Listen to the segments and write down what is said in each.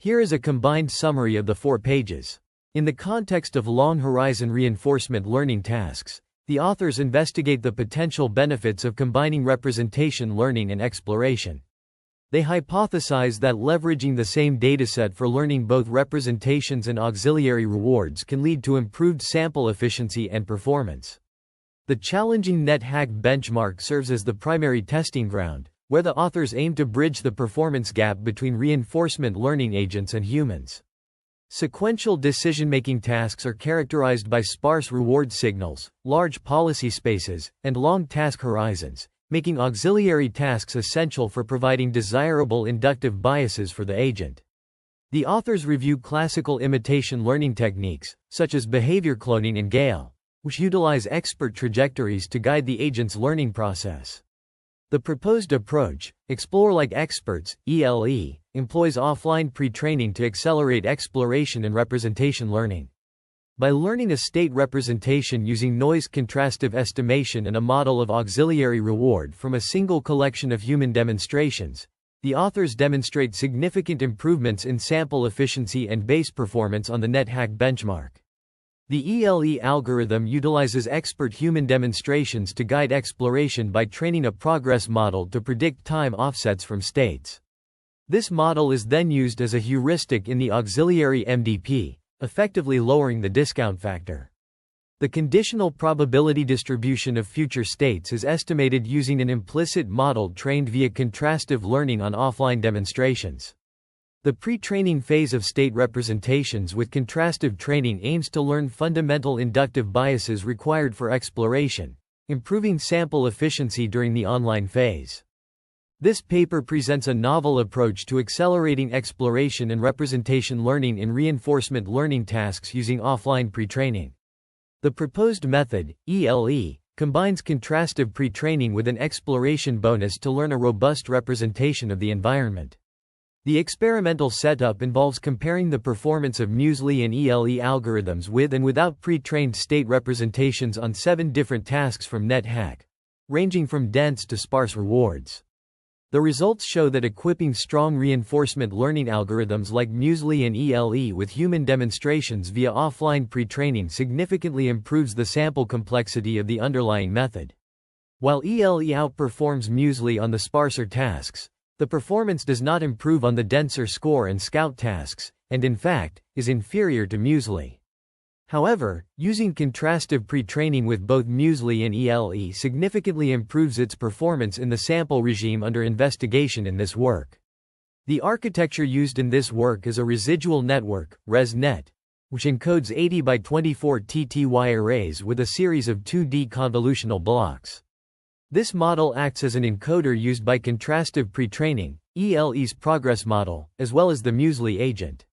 Here is a combined summary of the 4 pages. In the context of long-horizon reinforcement learning tasks, the authors investigate the potential benefits of combining representation learning and exploration. They hypothesize that leveraging the same dataset for learning both representations and auxiliary rewards can lead to improved sample efficiency and performance. The challenging NetHack benchmark serves as the primary testing ground, where the authors aim to bridge the performance gap between reinforcement learning agents and humans. Sequential decision-making tasks are characterized by sparse reward signals, large policy spaces, and long task horizons, making auxiliary tasks essential for providing desirable inductive biases for the agent. The authors review classical imitation learning techniques, such as behavior cloning and Gale, which utilize expert trajectories to guide the agent's learning process. The proposed approach, Explore Like Experts, ELE, employs offline pre-training to accelerate exploration and representation learning. By learning a state representation using noise-contrastive estimation and a model of auxiliary reward from a single collection of human demonstrations, the authors demonstrate significant improvements in sample efficiency and base performance on the NetHack benchmark. The ELE algorithm utilizes expert human demonstrations to guide exploration by training a progress model to predict time offsets from states. This model is then used as a heuristic in the auxiliary MDP, effectively lowering the discount factor. The conditional probability distribution of future states is estimated using an implicit model trained via contrastive learning on offline demonstrations. The pre-training phase of state representations with contrastive training aims to learn fundamental inductive biases required for exploration, improving sample efficiency during the online phase. This paper presents a novel approach to accelerating exploration and representation learning in reinforcement learning tasks using offline pre-training. The proposed method, ELE, combines contrastive pre-training with an exploration bonus to learn a robust representation of the environment. The experimental setup involves comparing the performance of muesli and ELE algorithms with and without pre-trained state representations on 7 different tasks from NetHack, ranging from dense to sparse rewards. The results show that equipping strong reinforcement learning algorithms like muesli and ELE with human demonstrations via offline pre-training significantly improves the sample complexity of the underlying method. While ELE outperforms muesli on the sparser tasks, the performance does not improve on the denser score and scout tasks, and in fact, is inferior to muesli. However, using contrastive pre-training with both muesli and ELE significantly improves its performance in the sample regime under investigation in this work. The architecture used in this work is a residual network, ResNet, which encodes 80 by 24 TTY arrays with a series of 2D convolutional blocks. This model acts as an encoder used by contrastive pre-training, ELE's progress model, as well as the muesli agent.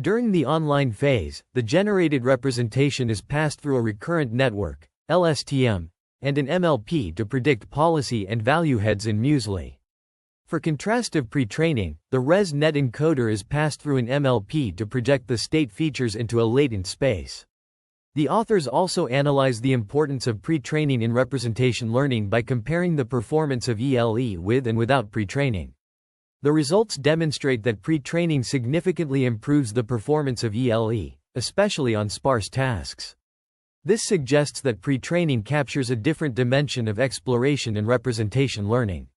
During the online phase, the generated representation is passed through a recurrent network, LSTM, and an MLP to predict policy and value heads in muesli. For contrastive pre-training, the ResNet encoder is passed through an MLP to project the state features into a latent space. The authors also analyze the importance of pre-training in representation learning by comparing the performance of ELE with and without pre-training. The results demonstrate that pre-training significantly improves the performance of ELE, especially on sparse tasks. This suggests that pre-training captures a different dimension of exploration and representation learning.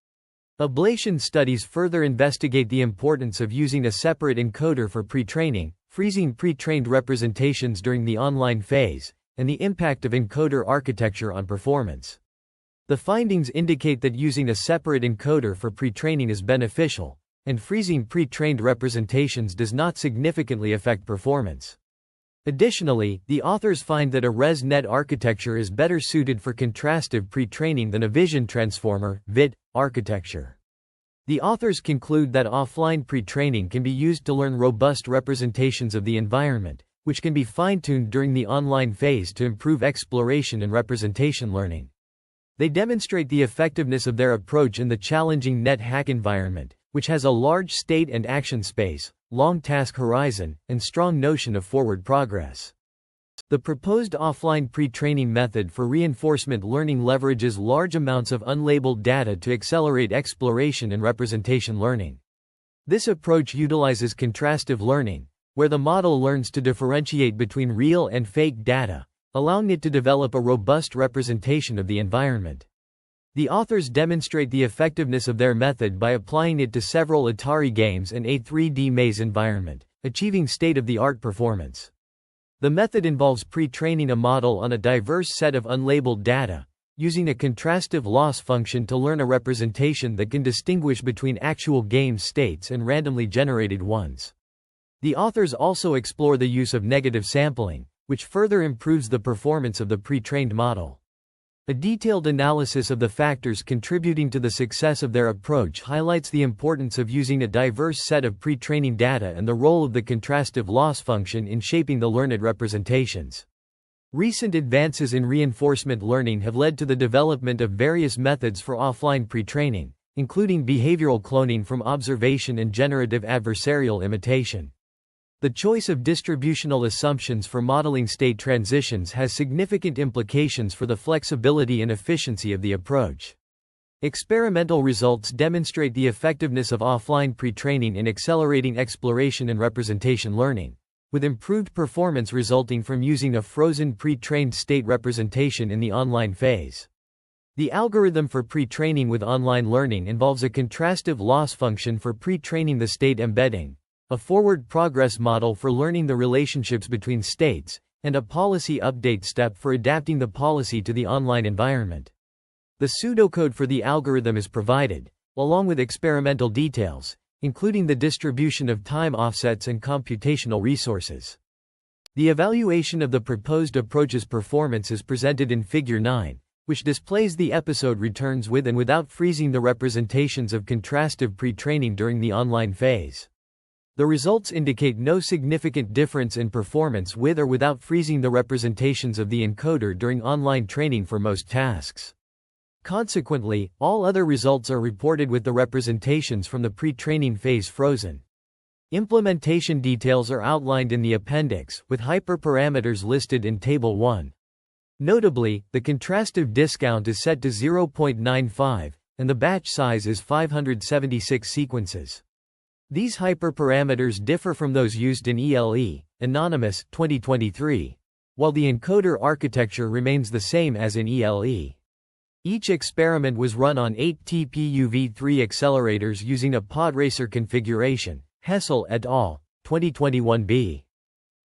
Ablation studies further investigate the importance of using a separate encoder for pre-training, freezing pre-trained representations during the online phase, and the impact of encoder architecture on performance. The findings indicate that using a separate encoder for pre-training is beneficial, and freezing pre-trained representations does not significantly affect performance. Additionally, the authors find that a ResNet architecture is better suited for contrastive pre-training than a vision transformer (VIT) architecture. The authors conclude that offline pre-training can be used to learn robust representations of the environment, which can be fine-tuned during the online phase to improve exploration and representation learning. They demonstrate the effectiveness of their approach in the challenging NetHack environment, which has a large state and action space, long task horizon, and strong notion of forward progress. The proposed offline pre-training method for reinforcement learning leverages large amounts of unlabeled data to accelerate exploration and representation learning. This approach utilizes contrastive learning, where the model learns to differentiate between real and fake data, allowing it to develop a robust representation of the environment. The authors demonstrate the effectiveness of their method by applying it to several Atari games and a 3D maze environment, achieving state-of-the-art performance. The method involves pre-training a model on a diverse set of unlabeled data, using a contrastive loss function to learn a representation that can distinguish between actual game states and randomly generated ones. The authors also explore the use of negative sampling, which further improves the performance of the pre-trained model. A detailed analysis of the factors contributing to the success of their approach highlights the importance of using a diverse set of pre-training data and the role of the contrastive loss function in shaping the learned representations. Recent advances in reinforcement learning have led to the development of various methods for offline pre-training, including behavioral cloning from observation and generative adversarial imitation. The choice of distributional assumptions for modeling state transitions has significant implications for the flexibility and efficiency of the approach. Experimental results demonstrate the effectiveness of offline pre-training in accelerating exploration and representation learning, with improved performance resulting from using a frozen pre-trained state representation in the online phase. The algorithm for pre-training with online learning involves a contrastive loss function for pre-training the state embedding, a forward progress model for learning the relationships between states, and a policy update step for adapting the policy to the online environment. The pseudocode for the algorithm is provided, along with experimental details, including the distribution of time offsets and computational resources. The evaluation of the proposed approach's performance is presented in Figure 9, which displays the episode returns with and without freezing the representations of contrastive pre-training during the online phase. The results indicate no significant difference in performance with or without freezing the representations of the encoder during online training for most tasks. Consequently, all other results are reported with the representations from the pre-training phase frozen. Implementation details are outlined in the appendix, with hyperparameters listed in Table 1. Notably, the contrastive discount is set to 0.95, and the batch size is 576 sequences. These hyperparameters differ from those used in ELE, Anonymous, 2023, while the encoder architecture remains the same as in ELE. Each experiment was run on 8 TPUV3 accelerators using a pod racer configuration, Hessel et al., 2021b.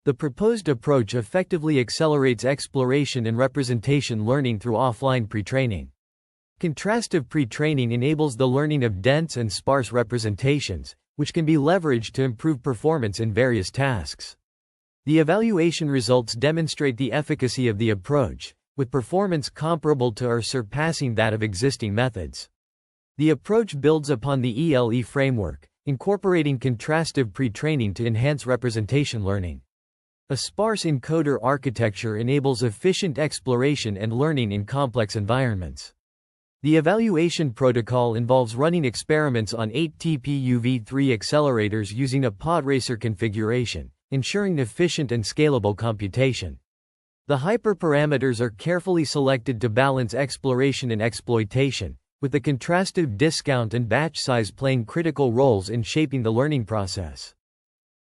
The proposed approach effectively accelerates exploration and representation learning through offline pre-training. Contrastive pre-training enables the learning of dense and sparse representations, which can be leveraged to improve performance in various tasks. The evaluation results demonstrate the efficacy of the approach, with performance comparable to or surpassing that of existing methods. The approach builds upon the ELE framework, incorporating contrastive pre-training to enhance representation learning. A sparse encoder architecture enables efficient exploration and learning in complex environments. The evaluation protocol involves running experiments on 8 TPUV3 accelerators using a pod racer configuration, ensuring efficient and scalable computation. The hyperparameters are carefully selected to balance exploration and exploitation, with the contrastive discount and batch size playing critical roles in shaping the learning process.